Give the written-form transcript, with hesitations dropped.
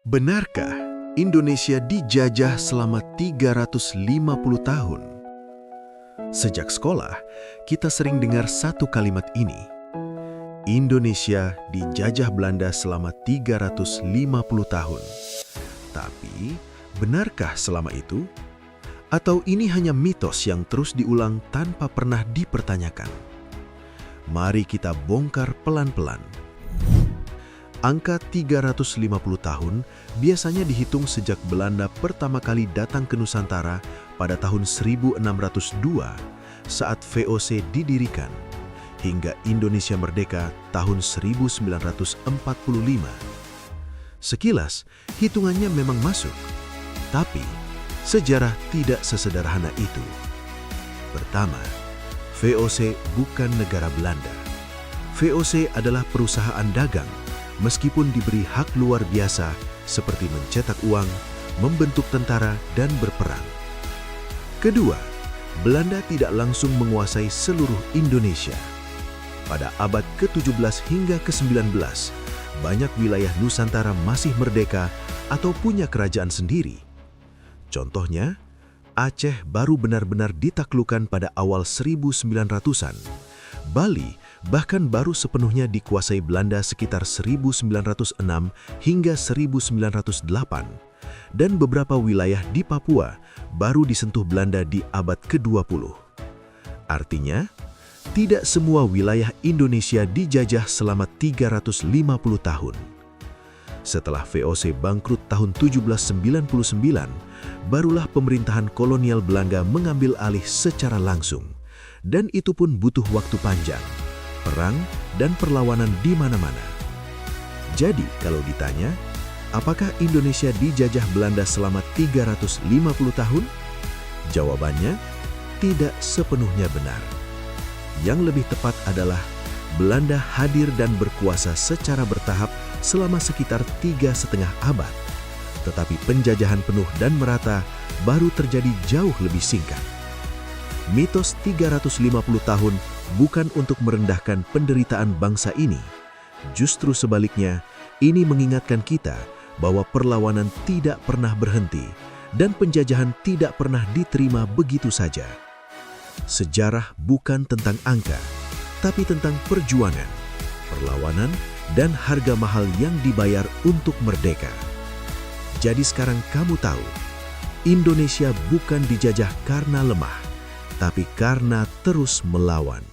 Benarkah Indonesia dijajah selama 350 tahun? Sejak sekolah, kita sering dengar satu kalimat ini. Indonesia dijajah Belanda selama 350 tahun. Tapi, benarkah selama itu? Atau ini hanya mitos yang terus diulang tanpa pernah dipertanyakan? Mari kita bongkar pelan-pelan. Angka 350 tahun biasanya dihitung sejak Belanda pertama kali datang ke Nusantara pada tahun 1602 saat VOC didirikan, hingga Indonesia merdeka tahun 1945. Sekilas, hitungannya memang masuk, tapi sejarah tidak sesederhana itu. Pertama, VOC bukan negara Belanda. VOC adalah perusahaan dagang, meskipun diberi hak luar biasa seperti mencetak uang, membentuk tentara, dan berperang. Kedua, Belanda tidak langsung menguasai seluruh Indonesia. Pada abad ke-17 hingga ke-19, banyak wilayah Nusantara masih merdeka atau punya kerajaan sendiri. Contohnya, Aceh baru benar-benar ditaklukkan pada awal 1900-an. Bali bahkan baru sepenuhnya dikuasai Belanda sekitar 1906 hingga 1908, dan beberapa wilayah di Papua baru disentuh Belanda di abad ke-20. Artinya, tidak semua wilayah Indonesia dijajah selama 350 tahun. Setelah VOC bangkrut tahun 1799, barulah pemerintahan kolonial Belanda mengambil alih secara langsung. Dan itu pun butuh waktu panjang, perang dan perlawanan di mana-mana. Jadi, kalau ditanya, apakah Indonesia dijajah Belanda selama 350 tahun? Jawabannya, tidak sepenuhnya benar. Yang lebih tepat adalah Belanda hadir dan berkuasa secara bertahap selama sekitar 3,5 abad. Tetapi penjajahan penuh dan merata baru terjadi jauh lebih singkat. Mitos 350 tahun bukan untuk merendahkan penderitaan bangsa ini. Justru sebaliknya, ini mengingatkan kita bahwa perlawanan tidak pernah berhenti dan penjajahan tidak pernah diterima begitu saja. Sejarah bukan tentang angka, tapi tentang perjuangan, perlawanan, dan harga mahal yang dibayar untuk merdeka. Jadi sekarang kamu tahu, Indonesia bukan dijajah karena lemah, tapi karena terus melawan.